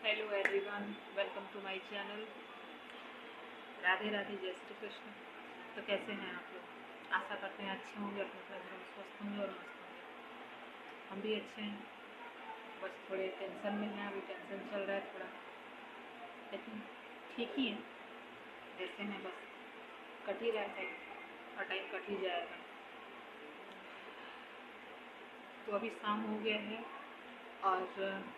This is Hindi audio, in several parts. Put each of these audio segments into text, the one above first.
Hello everyone, welcome to my channel. Radhe Radhe, जय श्री कृष्ण। तो कैसे हैं आप लोग? आशा करते हैं अच्छे होंगे, अपने अपने घरों में स्वस्थ होंगे और मस्त होंगे। हम भी अच्छे हैं, बस थोड़े टेंशन में हैं। अभी टेंशन चल रहा है थोड़ा, लेकिन ठीक ही है। जैसे हैं बस कट ही रहा है और टाइम कट ही जाएगा। तो अभी शाम हो गया है और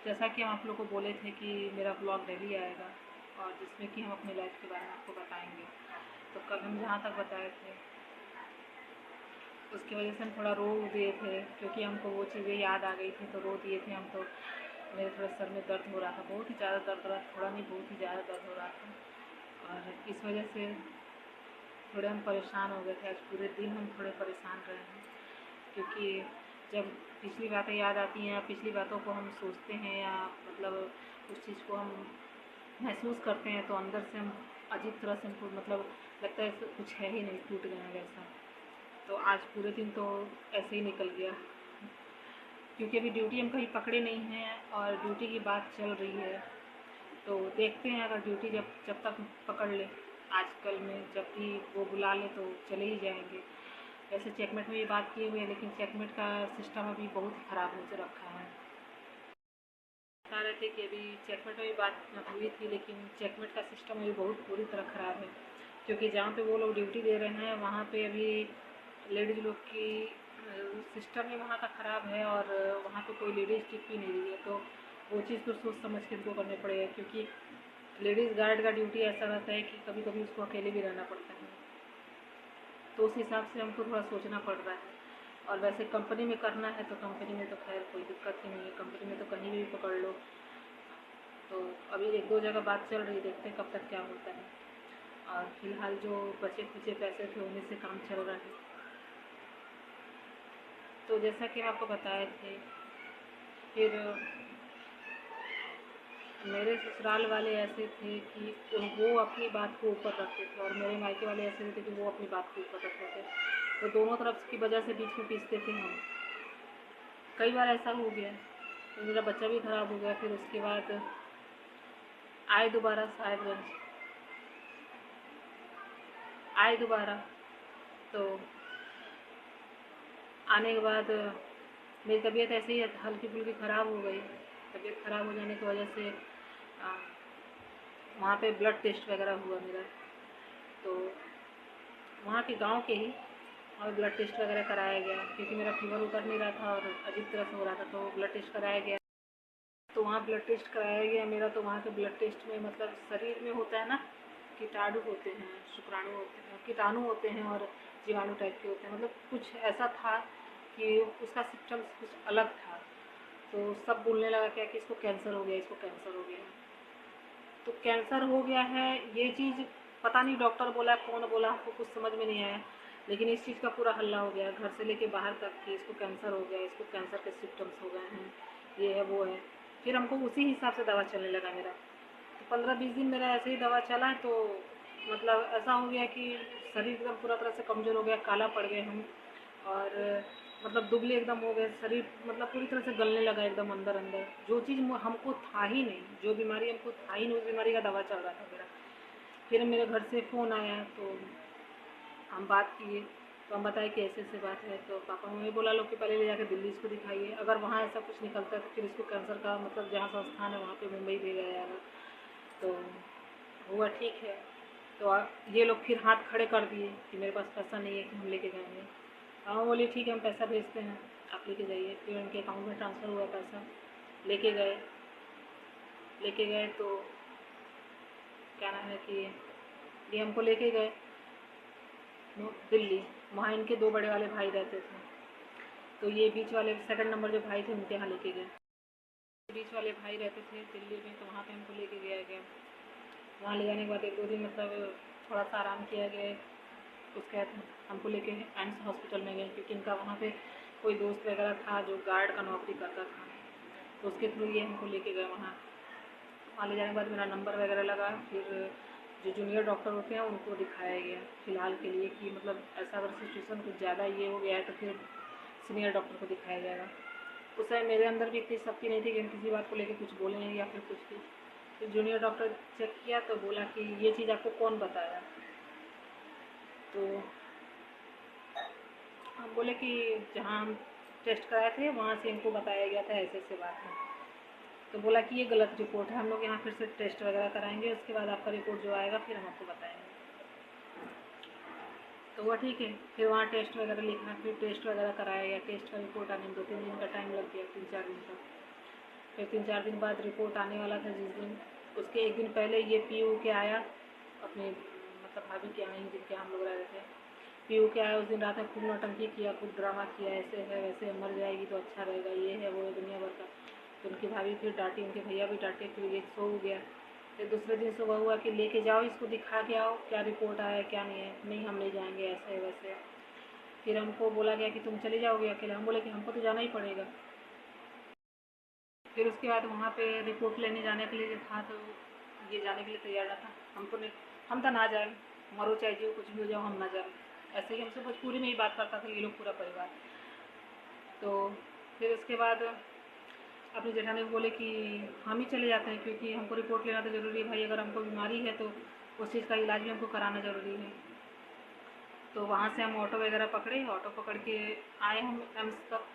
जैसा कि हम आप लोग को बोले थे कि मेरा ब्लॉग डेली आएगा और जिसमें कि हम अपनी लाइफ के बारे में आपको बताएंगे। तो कल हम जहाँ तक बताए थे उसकी वजह से हम थोड़ा रो दिए थे, क्योंकि हमको वो चीज़ें याद आ गई थी तो रो दिए थे हम। तो मेरे थोड़ा सर में दर्द हो रहा था, बहुत ही ज़्यादा दर्द हो रहा था, थोड़ा नहीं बहुत ही ज़्यादा दर्द हो रहा था। और इस वजह से थोड़े हम परेशान हो गए थे। आज पूरे दिन हम थोड़े परेशान रहे हैं, क्योंकि जब पिछली बातें याद आती हैं या पिछली बातों को हम सोचते हैं या मतलब उस चीज़ को हम महसूस करते हैं तो अंदर से हम अजीब तरह से हमको मतलब लगता है कुछ है ही नहीं, टूट गया है वैसा। तो आज पूरे दिन तो ऐसे ही निकल गया, क्योंकि अभी ड्यूटी हम कहीं पकड़े नहीं हैं और ड्यूटी की बात चल रही है। तो देखते हैं, अगर ड्यूटी जब तक पकड़ ले, आजकल में जब भी वो बुला ले तो चले ही जाएंगे। वैसे चेकमेट में भी बात की हुई है, लेकिन चेकमेट का सिस्टम अभी बहुत ही ख़राब हो रखा है। बता रहे थे कि अभी चेकमेट में भी बात हुई थी, लेकिन चेकमेट का सिस्टम अभी बहुत पूरी तरह ख़राब है, क्योंकि जहाँ पे वो लोग ड्यूटी दे रहे हैं वहाँ पे अभी लेडीज़ लोग की सिस्टम ही वहाँ का ख़राब है और वहाँ पे कोई लेडीज़ टिक भी नहीं रही है। तो वो चीज़ तो सोच समझ के उनको करने पड़ेगा, क्योंकि लेडीज़ गार्ड का ड्यूटी ऐसा रहता है कि कभी कभी उसको अकेले भी रहना पड़ता है। तो उस हिसाब से हमको थोड़ा सोचना पड़ रहा है। और वैसे कंपनी में करना है तो कंपनी में तो खैर कोई दिक्कत ही नहीं है, कंपनी में तो कहीं भी पकड़ लो। तो अभी एक दो जगह बात चल रही है, देखते हैं कब तक क्या होता है। और फिलहाल जो बचे खुचे पैसे थे उन्हीं से काम चल रहा है। तो जैसा कि हम आपको बताए थे, फिर मेरे ससुराल वाले ऐसे थे कि वो अपनी बात को ऊपर रखते थे और मेरे मायके वाले ऐसे थे कि वो अपनी बात को ऊपर रखते थे। तो दोनों तरफ की वजह से बीच में पीसते थे हम। कई बार ऐसा हो गया, तो मेरा बच्चा भी ख़राब हो गया। फिर उसके बाद आए दोबारा साहेबगंज, आए दोबारा। तो आने के बाद मेरी तबीयत ऐसे ही हल्की फुल्की ख़राब हो गई। तबीयत ख़राब हो जाने की वजह से वहाँ पे ब्लड टेस्ट वगैरह हुआ मेरा। तो वहाँ के गांव के ही और ब्लड टेस्ट वगैरह कराया गया, क्योंकि मेरा फीवर उतर नहीं रहा था और अजीब तरह से हो रहा था। तो ब्लड टेस्ट कराया गया, तो वहाँ ब्लड टेस्ट कराया गया मेरा। तो वहाँ के ब्लड टेस्ट में मतलब शरीर में होता है ना, कीटाणु होते हैं, शुक्राणु होते हैं, कीटाणु होते हैं और जीवाणु टाइप के होते हैं। मतलब कुछ ऐसा था कि उसका सिम्टम्स कुछ अलग था। तो सब बोलने लगा क्या कि इसको कैंसर हो गया, इसको कैंसर हो गया। तो कैंसर हो गया है ये चीज़ पता नहीं डॉक्टर बोला कौन बोला, हमको कुछ समझ में नहीं आया। लेकिन इस चीज़ का पूरा हल्ला हो गया घर से लेके बाहर तक कि इसको कैंसर हो गया, इसको कैंसर के सिम्टम्स हो गए हैं, ये है वो है। फिर हमको उसी हिसाब से दवा चलने लगा मेरा। तो 15-20 दिन मेरा ऐसे ही दवा चला। तो मतलब ऐसा हो गया कि शरीर एकदम पूरा तरह से कमज़ोर हो गया, काला पड़ गए हम। और मतलब दुबले एकदम हो गए, शरीर मतलब पूरी तरह से गलने लगा एकदम अंदर अंदर। जो चीज़ हमको था ही नहीं, जो बीमारी हमको था ही नहीं, उस बीमारी का दवा चल रहा था मेरा। फिर मेरे घर से फ़ोन आया तो हम बात किए। तो हम बताए कि ऐसे ऐसे बात है। तो पापा मम्मी बोला लो कि पहले ले जाकर दिल्ली इसको दिखाइए, अगर वहाँ ऐसा कुछ निकलता है तो फिर इसको कैंसर का मतलब जहाँ संस्थान है वहाँ पे मुंबई भेजा जाएगा। तो हुआ ठीक है। तो ये लोग फिर हाथ खड़े कर दिए कि मेरे पास पैसा नहीं है कि हम लेके जाएंगे। हाँ बोले ठीक है, हम पैसा भेजते हैं, आप लेके जाइए। फिर उनके अकाउंट में ट्रांसफ़र हुआ पैसा, लेके गए। लेके गए तो क्या नाम है कि ये हमको लेके गए दिल्ली। वहाँ इनके दो बड़े वाले भाई रहते थे, तो ये बीच वाले सेकंड नंबर जो भाई थे उनके यहाँ लेके गए। बीच वाले भाई रहते थे दिल्ली में, तो वहाँ पे हमको लेके गया। वहाँ ले जाने के बाद एक दो दिन मतलब थोड़ा सा आराम किया गया। उसके बाद हमको लेके एम्स हॉस्पिटल में गए, क्योंकि इनका वहाँ पे कोई दोस्त वगैरह था जो गार्ड का नौकरी करता था। तो उसके थ्रू ये हमको लेके गए वहाँ। वहाँ ले जाने के बाद मेरा नंबर वगैरह लगा। फिर जो जूनियर डॉक्टर होते हैं उनको दिखाया गया फ़िलहाल के लिए कि मतलब ऐसा अगर सिचुएशन कुछ ज़्यादा ये हो गया है तो फिर सीनियर डॉक्टर को दिखाया जाएगा। उस समय मेरे अंदर भी इतनी शक्ति नहीं थी कि हम किसी बात को लेकर कुछ बोलें या फिर कुछ भी। फिर जूनियर डॉक्टर चेक किया तो बोला कि ये चीज़ आपको कौन बताया। तो हम बोले कि जहाँ हम टेस्ट कराए थे वहाँ से इनको बताया गया था ऐसे ऐसे बात है। तो बोला कि ये गलत रिपोर्ट है, हम लोग यहाँ फिर से टेस्ट वगैरह कराएंगे, उसके बाद आपका रिपोर्ट जो आएगा फिर हम आपको बताएंगे। तो वो ठीक है। फिर वहाँ टेस्ट वगैरह लिखा, फिर टेस्ट वगैरह कराया गया। टेस्ट का रिपोर्ट आने में 2-3 दिन का टाइम लग गया, 3-4 दिन का। फिर 3-4 दिन बाद रिपोर्ट आने वाला था जिस दिन, उसके एक दिन पहले ये पी के आया अपने मतलब भाभी के यहाँ ही जिनके हम लोग रह रहे थे। पी के आया उस दिन रात में खूब नौटंकी किया, खूब ड्रामा किया, ऐसे है वैसे है, मर जाएगी तो अच्छा रहेगा, ये है वो है, दुनिया भर का। तो उनकी भाभी फिर डांटी, उनके भैया भी डांटे, फिर ये सो गया। फिर दूसरे दिन सुबह हुआ कि लेके जाओ इसको, दिखा के आओ क्या रिपोर्ट आया है क्या नहीं है। नहीं हम नहीं जाएंगे, ऐसे है वैसे है। फिर हमको बोला गया कि तुम चले जाओगे अकेले। हम बोले कि हमको तो जाना ही पड़ेगा। फिर उसके बाद वहाँ पे रिपोर्ट लेने जाने के लिए था तो ये जाने के लिए तैयार ना था। हमको नहीं, हम तो ना जाए, मरो चाहे जो कुछ भी हो जाओ हम ना जाए। ऐसे ही हमसे भोजपुरी में ही बात करता था ये लोग पूरा परिवार। तो फिर उसके बाद अपनी जेठानी को बोले कि हम ही चले जाते हैं क्योंकि हमको रिपोर्ट लेना तो ज़रूरी है भाई, अगर हमको बीमारी है तो उस चीज़ का इलाज भी हमको कराना ज़रूरी है। तो वहाँ से हम ऑटो वगैरह पकड़े, ऑटो पकड़ के आए हम एम्स तक।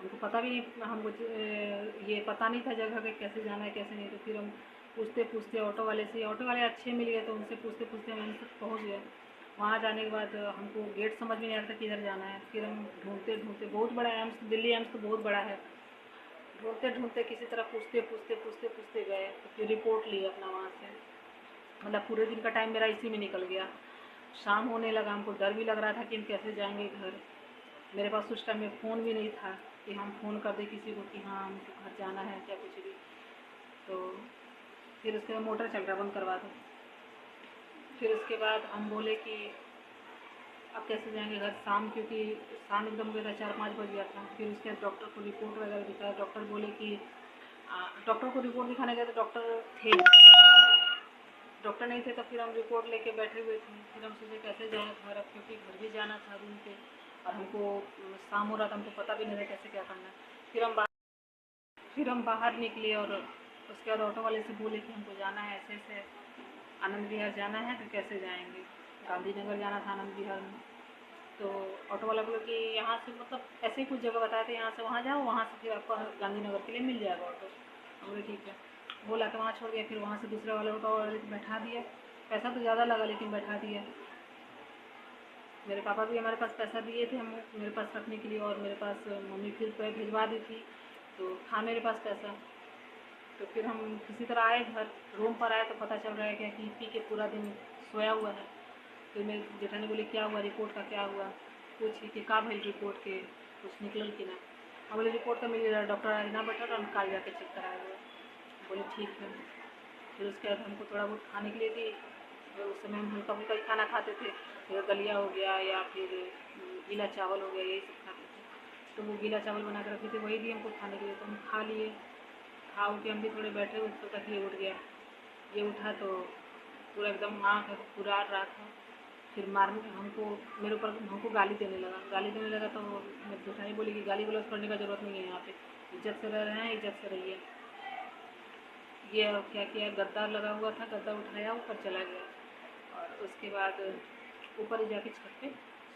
हमको पता भी नहीं, हमको ये पता नहीं था जगह के कैसे जाना है कैसे नहीं। तो फिर हम पूछते पूछते ऑटो वाले से, ऑटो वाले अच्छे मिल गए तो उनसे पूछते पूछते हम एम्स तक पहुँच गए। वहाँ जाने के बाद हमको गेट समझ में नहीं आ रहा था किधर जाना है। फिर हम ढूंढते ढूंढते, बहुत बड़ा एम्स, दिल्ली एम्स तो बहुत बड़ा है, ढूंढते ढूंढते किसी तरह पूछते पूछते पूछते पूछते गए। तो फिर रिपोर्ट ली अपना वहाँ से। मतलब पूरे दिन का टाइम मेरा इसी में निकल गया। शाम होने लगा, हमको डर भी लग रहा था कि हम कैसे जाएंगे घर। मेरे पास उस टाइम में फ़ोन भी नहीं था कि हम फ़ोन कर दें किसी को कि हाँ हमको घर जाना है क्या कुछ भी। तो फिर उसके बाद मोटर चल रहा, बंद करवा दो। फिर उसके बाद हम बोले कि अब कैसे जाएंगे घर, शाम, क्योंकि शाम एकदम हो गया था, 4-5 बज गया था। फिर उसके बाद डॉक्टर को रिपोर्ट वगैरह दिखाया। डॉक्टर बोले कि डॉक्टर को रिपोर्ट दिखाने गए तो डॉक्टर थे, डॉक्टर नहीं थे। तो फिर हम रिपोर्ट लेके बैठे हुए थे। फिर हम सोचे कैसे जाएँ घर, अब क्योंकि घर भी जाना था रूम पे और हमको शाम हो रहा था, हमको पता भी नहीं था कैसे क्या करना है। फिर हम बाहर निकले और उसके बाद ऑटो वाले से बोले कि हमको जाना है ऐसे ऐसे आनंद विहार जाना है। तो कैसे जाएंगे, गांधीनगर जाना था आनंद विहार में। तो ऑटो वाला बोला कि यहाँ से मतलब ऐसे ही कुछ जगह बताए थे, यहाँ से वहाँ जाओ, वहाँ से फिर आपको गांधीनगर के लिए मिल जाएगा ऑटो। हम बोले ठीक है। बोला कि वहाँ छोड़ दिया। फिर वहाँ से दूसरे वाले ऑटो वाले को बैठा दिया। पैसा तो ज़्यादा लगा लेकिन बैठा दिया। मेरे पापा भी हमारे पास पैसा दिए थे हम मेरे पास रखने के लिए, और मेरे पास मम्मी फिर भिजवा दी थी तो था मेरे पास पैसा। तो फिर हम किसी तरह आए घर, रूम पर आए तो पता चल रहा है क्या कि पी के पूरा दिन सोया हुआ है। फिर मेरी जेठानी बोली क्या हुआ, रिपोर्ट का क्या हुआ, पूछी कि का भइल रिपोर्ट के, कुछ निकलल कि ना। हम बोले रिपोर्ट तो मिल गया, डॉक्टर आज ना बैठा हम कल जाके चेक कराया हुआ। बोले ठीक है। फिर उसके बाद हमको थोड़ा बहुत खाने के लिए दी। उस समय हम हल्का फुल्का ही खाना खाते थे, फिर दलिया हो गया या फिर गीला चावल हो गया, यही सब खाते थे। तो वो गीला चावल बना कर रखे थे, वही दिए हमको खाने के लिए। तो हम खा लिए। खा के हम भी थोड़े बैठे हुए तो तक ये उठ गया। ये उठा तो पूरा एकदम आँख पूरा रहा था। फिर मारने हमको, मेरे ऊपर हमको गाली देने लगा। गाली देने लगा तो मेरी जेठानी बोली कि गाली गलौज करने का ज़रूरत नहीं है, यहाँ पे इज्जत से रह रहे हैं, इज्जत से रहिए। ये क्या किया, गद्दा लगा हुआ था, गद्दा उठाया, ऊपर चला गया और उसके बाद ऊपर ही जाके छत पे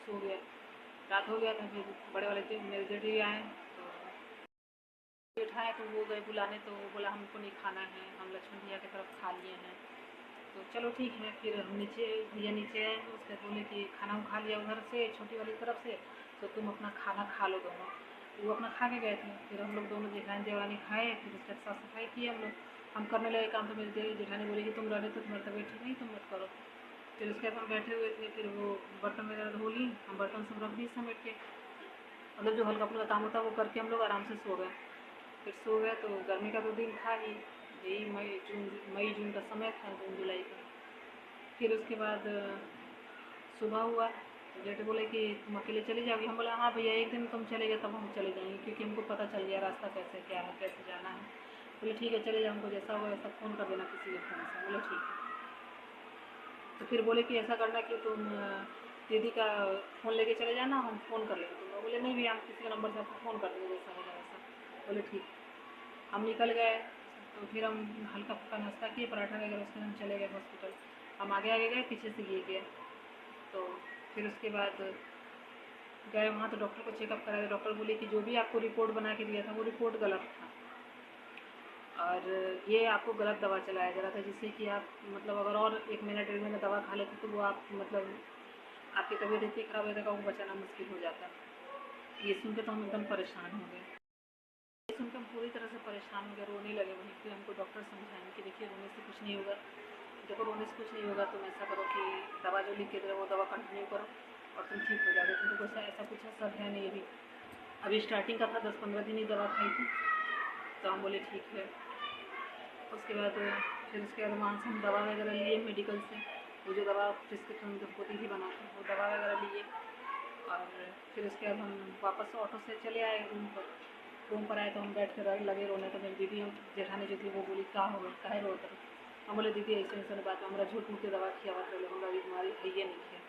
सो गया। रात हो गया था। फिर बड़े वाले मेरे जेठी आए तो उठाए तो वो गए बुलाने। तो वो बोला हमको नहीं खाना है, हम लक्ष्मण भैया की तरफ खा लिए हैं। तो चलो ठीक है। फिर हम नीचे, भैया नीचे आए तो उसके बोले कि खाना खा लिया उधर से छोटी वाली तरफ से, तो तुम अपना खाना खा लो दोनों। तो वो अपना खा के गए थे। फिर हम लोग दोनों जेठानी देवरानी खाए। फिर उसके साफ सफाई की हम लोग, हम करने लगे काम। तो मेरी जेठानी बोली कि तुम रहने तो तुम्हारी तबीयत ठीक नहीं, तुम मत करो। फिर उसके बाद हम बैठे हुए थे। फिर वो बर्तन वगैरह धो ली, हम बर्तन सब रख दिए समेट के, मतलब जो हल्का फुल्का काम होता है वो करके हम लोग आराम से सो गए। फिर सो गए तो गर्मी का तो दिन था ही, यही मई जून का समय था, जून जुलाई का। फिर उसके बाद सुबह हुआ तो जेठ बोले कि तुम अकेले चली जाओगी। हम बोला हाँ भैया, एक दिन तुम चले गए तब हम चले जाएंगे, क्योंकि हमको पता चल गया रास्ता कैसे क्या है, कैसे जाना है। बोले ठीक है चले जाओ, हमको जैसा होगा वैसा फ़ोन कर देना किसी के फ़ोन से। बोले ठीक है। तो फिर बोले कि ऐसा करना कि तुम दीदी का फ़ोन लेके चले जाना, हम फ़ोन कर लेंगे तुमको। बोले नहीं भैया, हम किसी के नंबर से आपको फ़ोन कर देंगे जैसा होगा वैसा। बोले ठीक। हम निकल गए, तो फिर हम हल्का फुल्का नाश्ता किए, पराठा वगैरह, उसके बाद हम चले गए हॉस्पिटल। हम आगे आगे गए, पीछे से ये गया। तो फिर उसके बाद गए वहाँ, तो डॉक्टर को चेकअप कराया। डॉक्टर बोले कि जो भी आपको रिपोर्ट बना के दिया था वो रिपोर्ट गलत था, और ये आपको गलत दवा चलाया जा रहा था, जिससे कि आप मतलब अगर और 1 महीना 1.5 महीना दवा खा लेते तो वो आप मतलब आपकी तबीयत इतनी खराब हो जाएगा, वो बचाना मुश्किल हो जाता। ये सुन के तो हम एकदम परेशान हो गए। ये सुन के हम पूरी तरह से परेशान हो गए, रोने लगे वहीं। फिर हमको डॉक्टर समझाएं कि देखिए रोने से कुछ नहीं होगा, देखो रोने से कुछ नहीं होगा, तुम ऐसा करो कि दवा जो लिख के दे वो दवा कंटिन्यू करो और तुम ठीक हो जाओगे, तुमको कुछ ऐसा कुछ असर है नहीं। अभी स्टार्टिंग का था, 10-15 दिन ही दवा खाई थी। तो हम बोले ठीक है। उसके बाद फिर उसके बाद वहाँ से हम दवा वगैरह लिए मेडिकल से, वो जो दवा प्रिस्क्रिप्शन होती थी बना के, वो दवा वगैरह लिए। और फिर उसके बाद हम वापस ऑटो से चले आए रूम पर। रूम पर आए तो हम बैठ कर लगे रोने। तो मेरी दीदी जेठानी जो थी वो बोली का हो गया, काहे रोत रही। हम बोले दीदी ऐसे ऐसे बात, हमारा झूठ मूठ के दवा खिया हुआ था, हमारा बीमारी है ये नहीं है।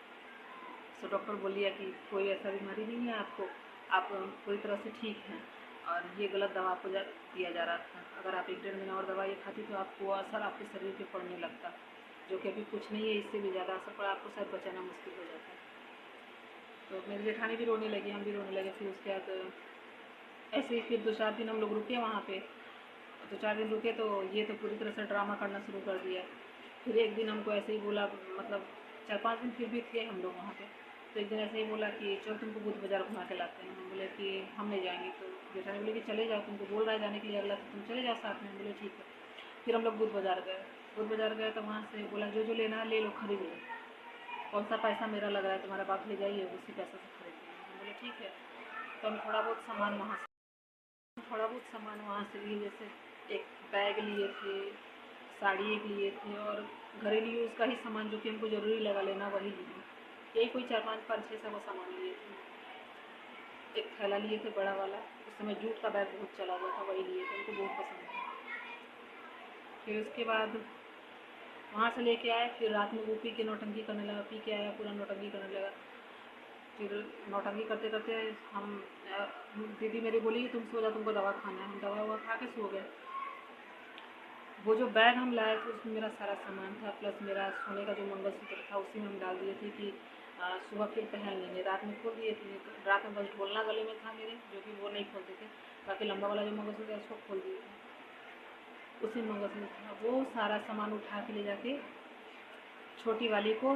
तो डॉक्टर बोलिए कि कोई ऐसा बीमारी नहीं है आपको, आप पूरी तरह से ठीक हैं, और ये गलत दवा आपको दिया जा रहा था। अगर आप 1-1.5 महीना और दवा ये खाती तो आपको असर आपके शरीर पे पड़ने लगता, जो कि अभी कुछ नहीं है, इससे भी ज़्यादा असर पड़ा, आपको शायद बचाना मुश्किल हो जाता। तो मेरी जेठानी भी रोने लगी, हम भी रोने लगे। फिर उसके बाद ऐसे ही फिर 2-4 दिन हम लोग रुके वहाँ पे। 2-4 दिन रुके तो ये तो पूरी तरह से ड्रामा करना शुरू कर दिया। फिर एक दिन हमको ऐसे ही बोला, मतलब 4-5 दिन फिर भी थे हम लोग वहाँ पे। तो एक दिन ऐसे ही बोला कि चलो तुमको बुध बाज़ार घुमा के लाते हैं। हम बोले कि हम नहीं जाएंगे। तो जेठानी बोले कि चले जाओ, तुमको बोल रहा है जाने के लिए अगला, तो तुम चले जाओ साथ में। हम बोले ठीक है। फिर हम लोग बुध बाज़ार गए। बुध बाज़ार गए तो वहाँ से बोला जो जो लेना है ले लो, खरीद लो, कौन सा पैसा मेरा लग रहा है, तुम्हारा बाप ले जाइए, उसी पैसे से खरीद लो। हम बोले ठीक है। तो हम थोड़ा बहुत सामान वहाँ से लिए, जैसे एक बैग लिए थे, साड़ी एक लिए थे, और घरेलू यूज़ का ही सामान जो कि हमको ज़रूरी लगा लेना वही लिए। यही कोई 4-5-6 वो सामान लिए थे। एक थैला लिए थे बड़ा वाला, उस समय जूट का बैग बहुत चला हुआ था, वही लिए थे, उनको बहुत पसंद था। फिर उसके बाद वहाँ से लेके आए। फिर रात में वो पी के नौटंकी करने लगा, पी के आया पूरा नौटंकी करने लगा। फिर नौटंकी करते करते हम दीदी मेरी बोली तुम सो जाओ, तुमको दवा खाना है। हम दवा ववा खा के सो गए। वो जो बैग हम लाए थे उसमें मेरा सारा सामान था, प्लस मेरा सोने का जो मंगलसूत्र था उसी में हम डाल दिए थे कि सुबह फिर पहन लेंगे। रात में खोल दिए थे, तो रात में बस ढोलना गले में था मेरे, जो कि वो नहीं खोलते थे। बाकी लंबा वाला जो मंगलसूत्र है उसको खोल दिए थे, उसी मंगलसूत्र था। वो सारा सामान उठा के ले जाके छोटी वाली को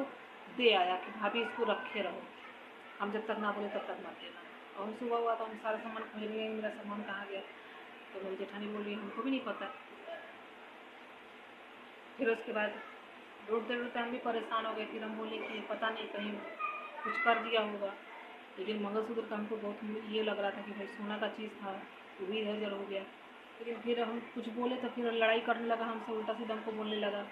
दे आया कि भाभी इसको रखे रहो, हम जब तक ना बोले तब तक मत देना। और हम सुबह हुआ तो हम सारा सामान खोजने गए, मेरा सामान कहाँ गया। तो मेरी जेठानी बोल रही हमको भी नहीं पता। फिर उसके बाद ढूंढते ढूंढते हम भी परेशान हो गए। फिर हम बोले कि पता नहीं कहीं कुछ कर दिया होगा। लेकिन मंगलसूत्र का हमको बहुत ये लग रहा था कि भाई सोना का चीज़ था, वो भी इधर उधर हो गया। लेकिन फिर हम कुछ बोले तो फिर लड़ाई करने लगा हमसे, उल्टा सीधा हमको बोलने लगा।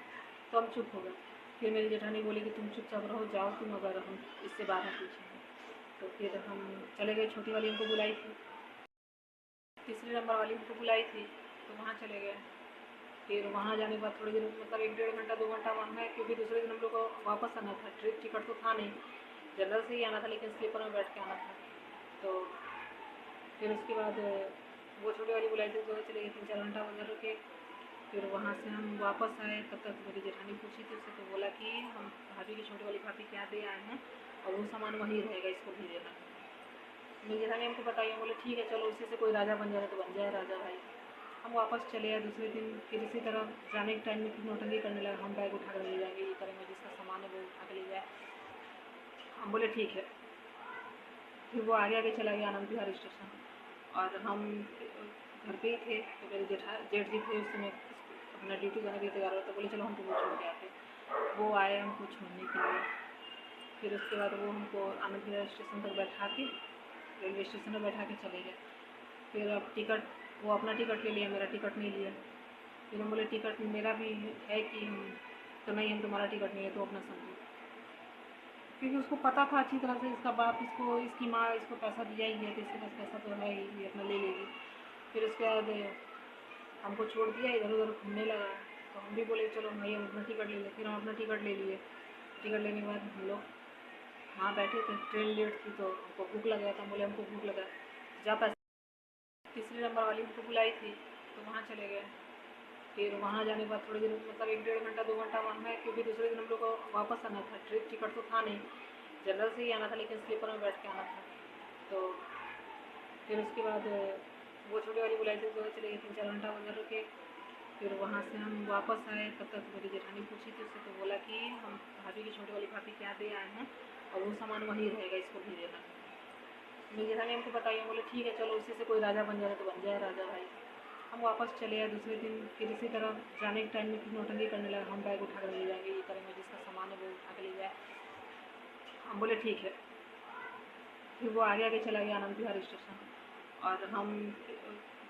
तो हम चुप हो गए। फिर मेरी जेठानी बोली कि तुम चुपचाप रहो, जाओ तुम, अगर हम इससे बात नहीं पूछेंगे। तो फिर हम चले गए। छोटी वाली हमको बुलाई थी, तीसरी नंबर वाली हमको बुलाई थी, तो वहाँ चले गए। फिर वहाँ जाने के बाद थोड़ी देर मतलब 1-1.5 घंटा 2 घंटा वहाँ है, क्योंकि दूसरे दिन हम लोग को वापस आना था। ट्रेन टिकट तो था नहीं, जनरल से ही आना था, लेकिन स्लीपर में बैठ के आना था। तो फिर उसके बाद वो छोटी वाली बुलाई थी, तो चले गए। 3-4 घंटा उधर रुके। फिर वहाँ से हम वापस आए, तब तक मेरी जेठानी पूछी थी उससे, तो बोला कि हम भाभी की छोटी वाली भाभी क्या दे आए हैं, और वो सामान वहीं रहेगा, इसको भी देना। मेरी जेठानी हमको बताइए, बोले ठीक है चलो, उसी से कोई राजा बन जाए तो बन जाए राजा भाई। हम वापस चले आए। दूसरे दिन फिर इसी तरह जाने के टाइम में फिर नौटंकी करने लगा, हम बैग उठा कर ले जाएंगे, ये करेंगे, जिसका सामान है वो उठा के ले जाए। हम बोले ठीक है। फिर वो आगे आगे चला गया आनंद विहार स्टेशन, और हम घर पे ही थे। तो मेरे जेठ जी थे उस समय, अपना ड्यूटी करने के लिए तैयार हुआ, तो बोले चलो हम तुमको छोड़ के आते। वो आए हमको छोड़ने के लिए। फिर उसके बाद वो हमको आनंद विहार स्टेशन तक बैठा के, रेलवे स्टेशन पर बैठा के चले गए। फिर अब टिकट, वो अपना टिकट ले लिया, मेरा टिकट नहीं लिया। फिर हम बोले टिकट मेरा भी है कि हम, तो नहीं हम तुम्हारा टिकट नहीं है तो अपना समझो, क्योंकि उसको पता था अच्छी तरह से इसका बाप इसको, इसकी माँ इसको पैसा दिया ही है, तो इसके पास पैसा तो है ही, ये अपना ले लेगी। फिर उसके बाद हमको छोड़ दिया, इधर उधर घूमने लगा। तो हम भी बोले चलो भाई हम अपना टिकट ले लें। फिर हम अपना टिकट ले लिए। टिकट लेने के बाद हम लोग वहाँ बैठे थे, ट्रेन लेट थी तो हमको भूख लग गया था। बोले हमको भूख लगा, जा पैसा तीसरे नंबर वाली उनको बुलाई थी तो वहाँ चले गए। फिर वहाँ जाने के बाद थोड़ी देर मतलब 1-1.5 घंटा 2 घंटा वहाँ है, क्योंकि दूसरे दिन हम लोग को वापस आना था। ट्रेन टिकट तो था नहीं, जनरल से ही आना था, लेकिन स्लीपर में बैठ के आना था। तो फिर उसके बाद वो छोटी वाली बुलाई थी तो चले गए, 3-4 घंटा उधर रुके। फिर वहाँ से हम वापस आए, तब तक मेरी जेठानी पूछी थी उससे, तो बोला कि हम भाभी की छोटी वाली भाभी क्या दे आए हैं और वो सामान वहीं रहेगा, इसको भी देना। मेरी जेठानी हमको बताइए, बोले ठीक है चलो, उसी से कोई राजा बन जाए तो बन जाए राजा भाई। हम वापस चले आए दूसरे दिन। फिर इसी तरह जाने के टाइम में फिर नौटंकी करने लगा, हम बैग उठा कर ले जाएंगे, ये करेंगे, जिसका सामान है वो उठा के ले जाए। हम बोले ठीक है। फिर वो आगे आगे चला गया आनंद विहार स्टेशन, और हम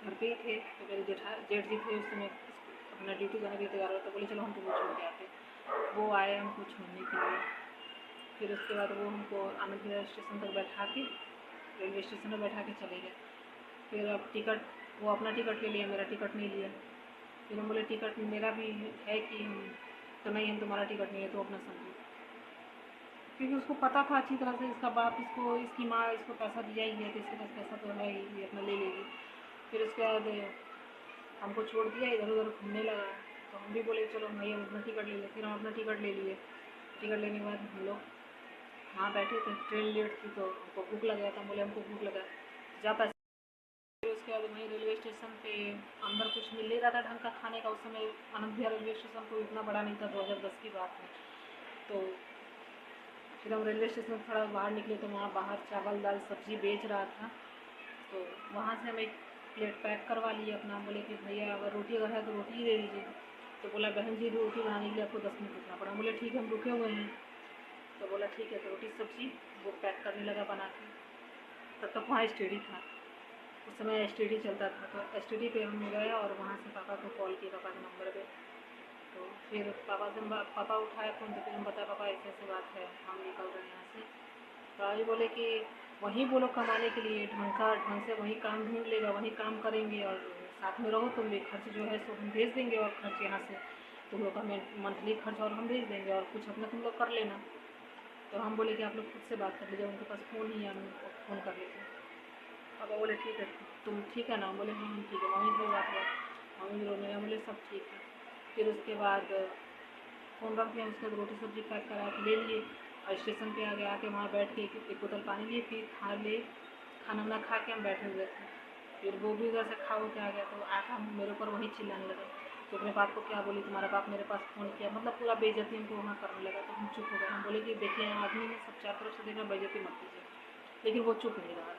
घर पे ही थे। तो मेरे जेठ जी थे उस समय अपना ड्यूटी जाने के लिए तैयार हो, तो बोले चलो हम तुमको छोड़ के आते। वो आए हमको छोड़ने के लिए। फिर उसके बाद वो हमको आनंद विहार स्टेशन तक बैठा के, रेलवे स्टेशन पर बैठा के चले गए। फिर अब टिकट, वो अपना टिकट ले लिया, मेरा टिकट नहीं लिया। फिर हम बोले टिकट मेरा भी है कि हम तो नहीं, हम तुम्हारा टिकट नहीं है तो अपना समझो, क्योंकि उसको पता था अच्छी तरह से इसका बाप इसको, इसकी माँ इसको पैसा दिया ही है, तो इसके पास पैसा तो है ही, ये अपना ले लेगी। फिर उसके बाद हमको छोड़ दिया, इधर उधर घूमने लगा। तो हम भी बोले चलो भाई हम अपना टिकट ले लें। फिर हम अपना टिकट ले लिए। टिकट लेने के बाद हम लोग वहाँ बैठे थे, ट्रेन लेट थी तो हमको भूख लगा था, बोले हमको भूख लगा जा पैसा। फिर उसके बाद वहीं रेलवे स्टेशन पे अंदर कुछ मिल नहीं रहा था ढंग का खाने का। उस समय आनंद विहार रेलवे स्टेशन तो इतना बड़ा नहीं था, 2010 की बात है। तो फिर हम रेलवे स्टेशन थोड़ा बाहर निकले तो वहाँ बाहर चावल दाल सब्जी बेच रहा था। तो वहाँ से हम एक प्लेट पैक करवा लिए अपना। बोले कि भैया अगर रोटी अगर है तो रोटी ही दे दीजिए। तो बोला बहन जी रोटी बनाने के लिए आपको 10 मिनट रुकना पड़ा। बोले ठीक है हम रुके हुए हैं। तो बोला ठीक है, तो रोटी सब्जी वो पैक करने लगा बना के। तब तक वहाँ एस टी डी था, उस समय एस टी डी चलता था। तो एस टी डी पे हम गए और वहाँ से पापा को कॉल किया, पापा के नंबर पे। तो फिर पापा उठाया फ़ोन, तो फिर हम बताया पापा ऐसे ऐसे बात है, हम निकल रहे हैं यहाँ से। पापा जी बोले कि वहीं वो लोग कमाने के लिए ढंग से वहीं काम ढूंढ लेगा, वहीं काम करेंगे और साथ में रहो तुम भी। खर्च जो है सो हम भेज देंगे, और खर्च यहाँ से तुम लोग का मंथली खर्च और हम भेज देंगे, और कुछ अपना तुम लोग कर लेना। तो हम बोले कि आप लोग खुद से बात कर लीजिए, उनके पास फ़ोन ही है, हम उनको फ़ोन कर लेते हैं। पापा बोले ठीक है, तुम ठीक है ना? हम बोले हाँ हम ठीक है। मम्मी से बात हुआ, मम्मी भी रोने लगा। बोले सब ठीक है। फिर उसके बाद फ़ोन रख दिया, उसके बाद रोटी सब्जी पैक करा के ले लिए और स्टेशन पे आ गए। आके वहाँ बैठ के एक बोतल पानी लिए, फिर खाना वाना खा के हम बैठे हुए थे। फिर वो भी उधर से खा के आ गया, तो आका मेरे ऊपर वहीं चिल्लाने लगा। तो अपने बाप को क्या बोली, तुम्हारा बाप मेरे पास फ़ोन किया, मतलब पूरा बेइज्जती हमको वहाँ करने लगा। तो हम चुप हो गए। हम बोले कि देखिए आदमी है, सब चार तरफ से देखना, बेइज्जती मत कीजिए। लेकिन वो चुप नहीं रहा।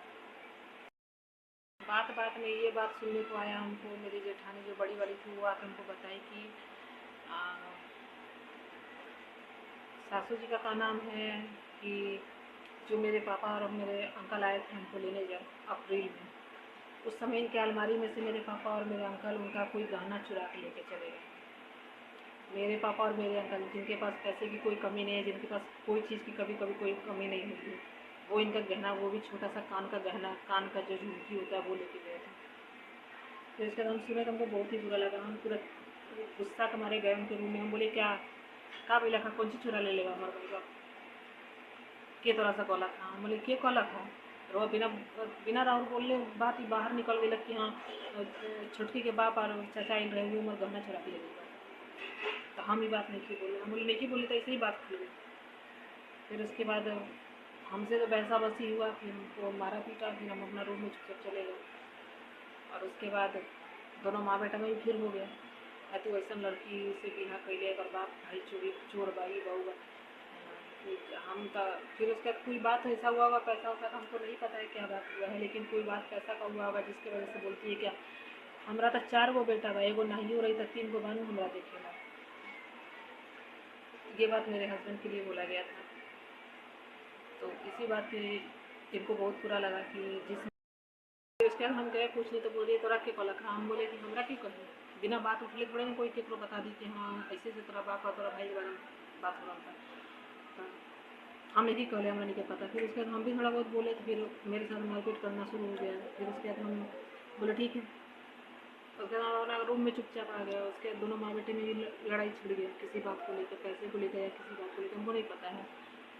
बात बात में ये बात सुनने को आया हमको, मेरी जेठानी जो बड़ी वाली थी वो आकर हमको बताई कि आ, सासू जी का नाम है कि जो मेरे पापा और मेरे अंकल आए थे हमको लेने जब अप्रैल में, उस समय इनके अलमारी में से मेरे पापा और मेरे अंकल उनका कोई गहना चुरा के लेके चले गए। मेरे पापा और मेरे अंकल जिनके पास पैसे की कोई कमी नहीं है, जिनके पास कोई चीज़ की कभी कभी कोई कमी नहीं होती, वो इनका गहना, वो भी छोटा सा कान का गहना, कान का जो झुमकी होता है वो लेके गए थे। फिर इसके बाद हम सुने तो हमको बहुत ही बुरा लगा। हम पूरा गुस्सा के मारे गए उनके रूम में। हम बोले क्या का भी लखा कौन सी चुरा ले लेगा हमारे भाई का, के तोरा सा कॉला था। हम बोले के कॉला था, रो बिना बिना राहुल बोलने बात ही बाहर निकल गई कि हाँ छोटकी के बाप और चाचा इन रहे हुए उम्र गहना चुरा के ले लेगा। तो हम ही बात नहीं बोले, हम बोले नहीं बोले तो ऐसे ही बात खुल गई। फिर उसके बाद हमसे तो बहसा बसी हुआ, फिर हमको मारा पीटा, फिर हम अपना रूम में चुपचाप चले गए। और उसके बाद दोनों माँ बेटा में भी फिर हो गया है, तो ऐसा लड़की से बिहा कैले और बाप भाई चोर बाई बहू। हम तो फिर उसके बाद कोई बात ऐसा हुआ होगा पैसा वैसा का, हमको नहीं पता है क्या बात हुआ है, लेकिन कोई बात पैसा का हुआ होगा जिसकी वजह से बोलती है क्या हमारा तो 4 गो बेटा बा, एगो नहीं हो रही था, 3 गो बानू हमारा देखेला। ये बात मेरे हस्बैंड के लिए बोला गया था। तो इसी बात पे इनको बहुत बुरा लगा कि जिस उसके बाद हम गए पूछने तो बोलिए तोरा के कहलक। हम बोले कि हमरा क्यों कही, बिना बात उठले थोड़े ना कोई केकरो बता दी कि हाँ ऐसे से तोरा बाप और तोरा भाई के बारे में बात हो रहा था। हम नहीं कहले, हमरा नहीं पता। फिर उसके बाद हम भी थोड़ा बहुत बोले, तो फिर मेरे साथ मारपीट करना शुरू हो गया। फिर उसके बाद हम बोले ठीक है, उसके बाद रूम में चुपचाप आ गया। उसके बाद दोनों माँ बेटे में भी लड़ाई छिड़ गया किसी बात को लेकर, पैसे को लेकर या किसी बात को लेकर, हमको नहीं पता है।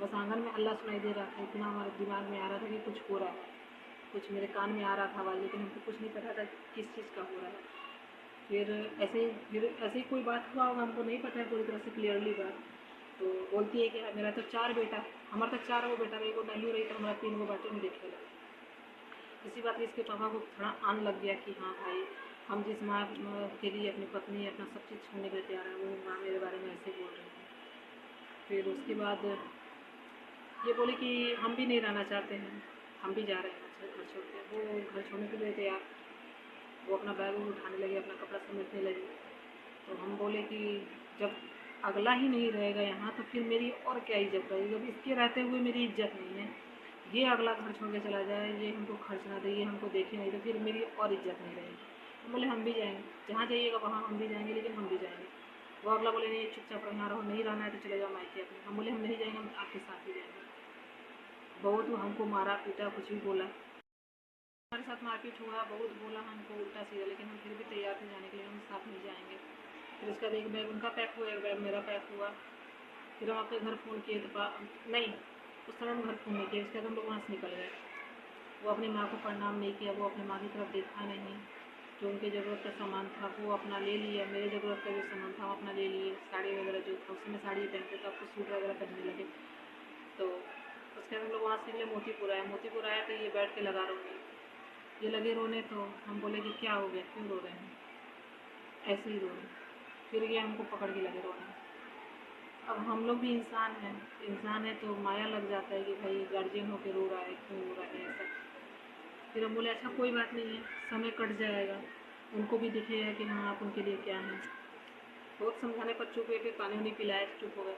बस आंगन में हल्ला सुनाई दे रहा था, इतना हमारे दिमाग में आ रहा था कि कुछ हो रहा है, कुछ मेरे कान में आ रहा था आवाज़, लेकिन हमको कुछ नहीं पता था किस चीज़ का हो रहा है। फिर ऐसे ही कोई बात हुआ होगा, हमको नहीं पता है पूरी तरह से क्लियरली बात। तो बोलती है कि मेरा तो 4 बेटा, हमारा तो 4 गो बेटा, एगो नहीं हो रही तो हमारा 3 गो बाटे में देखे लगे। इसी बात इसके पापा को थोड़ा आन लग गया कि हाँ भाई, हम जिस माँ के लिए अपनी पत्नी अपना सब चीज़ छोड़ने के लिए तैयार है, वो माँ मेरे बारे में ऐसे बोल रही है। फिर उसके बाद ये बोले कि हम भी नहीं रहना चाहते हैं, हम भी जा रहे हैं घर छोड़ के। वो घर छोड़ने के लिए तैयार, वो अपना बैग उठाने लगे, अपना कपड़ा समेटने लगे। तो हम बोले कि जब अगला ही नहीं रहेगा यहाँ तो फिर मेरी और क्या इज्जत रहेगी, जब इसके रहते हुए मेरी इज्जत नहीं है, ये अगला घर छोड़ के चला जाए, ये हमको खर्च ना दे, ये हमको देखे नहीं, तो फिर मेरी और इज्जत नहीं रहेगी। हम बोले हम भी जाएंगे, जहाँ जाइएगा वहाँ हम भी जाएंगे, लेकिन हम भी जाएंगे। वो अगला बोले नहीं चुपचाप यहाँ रहो, नहीं रहना है तो चले जाओ मायके अपने। हम बोले हम नहीं जाएंगे, हम आपके साथ ही जाएंगे। बहुत हमको मारा पीटा, कुछ भी बोला, हमारे साथ मारपीट हुआ, बहुत बोला हमको उल्टा सीधा, लेकिन हम फिर भी तैयार थे जाने के लिए, हम साथ नहीं जाएंगे। फिर उसका एक बैग उनका पैक हुआ, एक बैग मेरा पैक हुआ। फिर हम अपने घर फ़ोन किए तो नहीं, उस समय हम घर फ़ोन नहीं किए, उसके बाद हम लोग वहाँ से निकल गए। वो अपनी माँ को प्रणाम नहीं किया, वो अपनी माँ की तरफ देखा नहीं। जो उनके ज़रूरत का सामान था वो अपना ले लिया, मेरे ज़रूरत का जो सामान था वो अपना ले लिए। साड़ी वगैरह जो था, उसमें साड़ी पहनते थे, अब तो सूट वगैरह पहनने लगे। तो उसके बाद हम लोग वहाँ से निकले, मोतीपुर आए। मोतीपुर आए तो ये बैठ के लगा रोने, ये लगे रोने। तो हम बोले कि क्या हो गया, क्यों रो रहे हैं? ऐसे ही रो रहे। फिर ये हमको पकड़ के लगे रोने। अब हम लोग भी इंसान है तो माया लग जाता है कि भाई गार्जियन होके रो रहा है, क्यों रो रहा है ऐसा। फिर हम बोले अच्छा कोई बात नहीं है, समय कट जाएगा, उनको भी दिखेगा कि हाँ आप उनके लिए क्या हैं। बहुत समझाने पर चुप हुए, फिर पानी वानी पिलाए, चुप हो गए।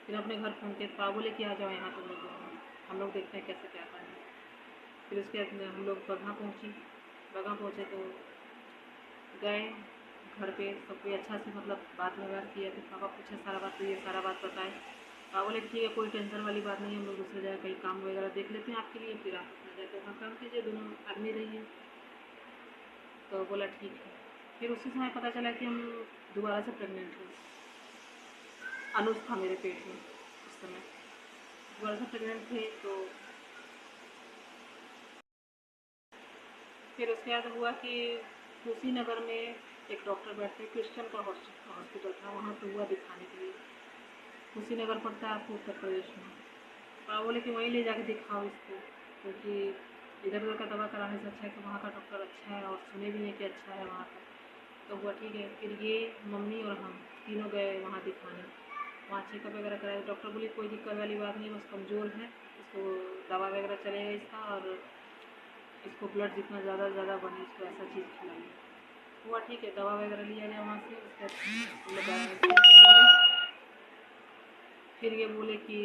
फिर अपने घर फ़ोन किया, पापा बोले कि आ जाओ यहाँ तुम लोग, हम लोग देखते हैं कैसे क्या करना है। फिर उसके बाद हम लोग बगहा पहुँचे तो गए घर पे, सब कोई अच्छा से मतलब बात व्यवहार किया। फिर पापा पूछे सारा बात, तो ये सारा बात बताए। पापा बोले ठीक है कोई टेंशन वाली बात नहीं है, हम लोग दूसरी जगह कहीं काम वगैरह देख लेते हैं आपके लिए, फिर आप अपना जाके वहाँ काम कीजिए, दोनों आदमी रहिए। तो बोला ठीक है। फिर उसी समय पता चला कि हम दोबारा से प्रेग्नेंट हुए। अनुज था मेरे पेट में उस समय, दोबारा से प्रेग्नेंट थे। तो फिर उसके बाद हुआ कि कुशीनगर में एक डॉक्टर बैठते, क्रिश्चियन का हॉस्पिटल था, वहाँ पे हुआ दिखाने के लिए। कुशीनगर पड़ता है आपको उत्तर प्रदेश में। पापा बोले कि वहीं ले जाके दिखाओ इसको, क्योंकि इधर उधर का दवा कराने से अच्छा है कि वहाँ का डॉक्टर अच्छा है, और सुने भी हैं कि अच्छा है वहाँ का। तो हुआ ठीक है। फिर ये मम्मी और हम तीनों गए वहाँ दिखाने, वहाँ चेकअप वगैरह कराया। डॉक्टर बोली कोई दिक्कत वाली बात नहीं, बस कमज़ोर है, इसको दवा वगैरह चलेगा इसका, और इसको ब्लड जितना ज़्यादा से ज़्यादा बने इसको ऐसा चीज़ खिलाइए। हुआ ठीक है, दवा वगैरह लिया गया वहाँ से। उसके फिर ये बोले कि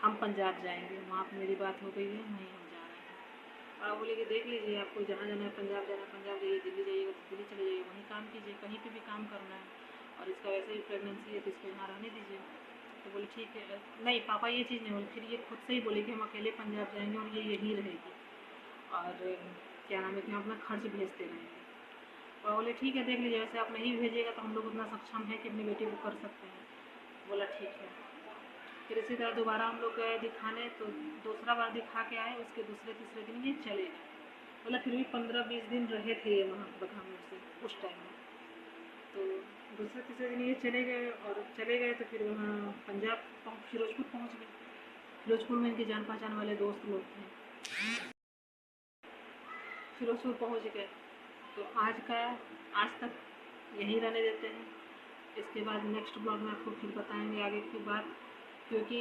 हम पंजाब जाएंगे, वहाँ पर मेरी बात हो गई है, वहीं हम जा रहे हैं। आप बोले कि देख लीजिए आपको जहाँ जाना है, पंजाब जाना है पंजाब जाइए, दिल्ली जाइएगा तो दिल्ली चले जाइए, वहीं काम कीजिए, कहीं पे भी काम करना है। और इसका वैसे भी प्रेगनेंसी है तो इसको यहाँ रहने दीजिए। तो बोले ठीक है। नहीं पापा ये चीज़ नहीं बोले, फिर ये खुद से ही बोले कि हम अकेले पंजाब जाएंगे और ये यहीं रहेगी, और क्या नाम है कि हम अपना खर्च भेजते रहेंगे। पापा बोले ठीक है देख लीजिए, वैसे आप नहीं भेजिएगा तो हम लोग उतना सक्षम है कि अपनी बेटी को कर सकते हैं। बोला ठीक है। फिर इसी तरह दोबारा हम लोग गए दिखाने, तो दूसरा बार दिखा के आए, उसके दूसरे तीसरे दिन ये चले गए। मतलब फिर भी 15-20 दिन रहे थे ये वहाँ बगहा में से उस टाइम में। तो दूसरे तीसरे दिन ये चले गए, और चले गए तो फिर वहाँ पंजाब फिरोजपुर पहुँच गए। फिरोजपुर में इनके जान पहचान वाले दोस्त लोग थे, फिरोजपुर पहुँच गए। तो आज तक यहीं रहने देते हैं। इसके बाद नेक्स्ट ब्लॉग में आपको फिर बताएंगे आगे की बात, क्योंकि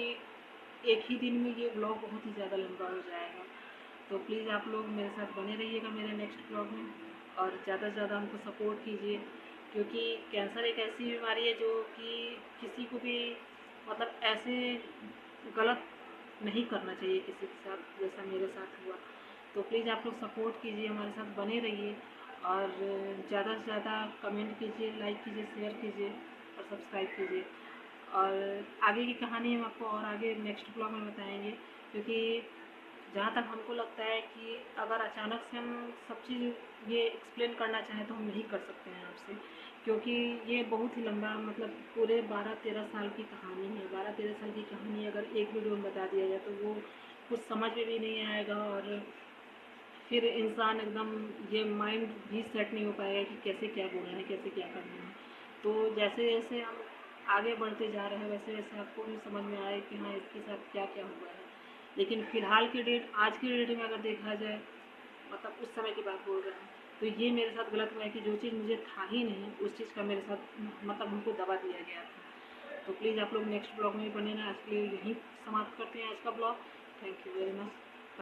एक ही दिन में ये ब्लॉग बहुत ही ज़्यादा लंबा हो जाएगा। तो प्लीज़ आप लोग मेरे साथ बने रहिएगा मेरे नेक्स्ट ब्लॉग में, और ज़्यादा से ज़्यादा हमको सपोर्ट कीजिए, क्योंकि कैंसर एक ऐसी बीमारी है जो कि किसी को भी मतलब ऐसे गलत नहीं करना चाहिए किसी के साथ, जैसा मेरे साथ हुआ। तो प्लीज़ आप लोग सपोर्ट कीजिए, हमारे साथ बने रहिए, और ज़्यादा से ज़्यादा कमेंट कीजिए, लाइक कीजिए, शेयर कीजिए और सब्सक्राइब कीजिए। और आगे की कहानी हम आपको और आगे नेक्स्ट ब्लॉग में बताएंगे, क्योंकि जहाँ तक हमको लगता है कि अगर अचानक से हम सब चीज़ ये एक्सप्लेन करना चाहें तो हम नहीं कर सकते हैं आपसे, क्योंकि ये बहुत ही लंबा मतलब पूरे 12-13 साल की कहानी है। 12-13 साल की कहानी अगर एक वीडियो में बता दिया जाए तो वो कुछ समझ में भी नहीं आएगा, और फिर इंसान एकदम ये माइंड भी सेट नहीं हो पाएगा कि कैसे क्या बोलना है, कैसे क्या करना है। तो जैसे जैसे हम आगे बढ़ते जा रहे हैं वैसे वैसे आपको भी समझ में आए कि हाँ इसके साथ क्या क्या हुआ है। लेकिन फ़िलहाल की डेट, आज की डेट में अगर देखा जाए, मतलब उस समय की बात बोल रहे हैं, तो ये मेरे साथ गलत हुआ है कि जो चीज़ मुझे था ही नहीं उस चीज़ का मेरे साथ मतलब उनको दबा दिया गया था। तो प्लीज़ आप लोग नेक्स्ट ब्लॉग में भी बने रहें। आज के लिए यहीं समाप्त करते हैं आज का blog. Thank you very much.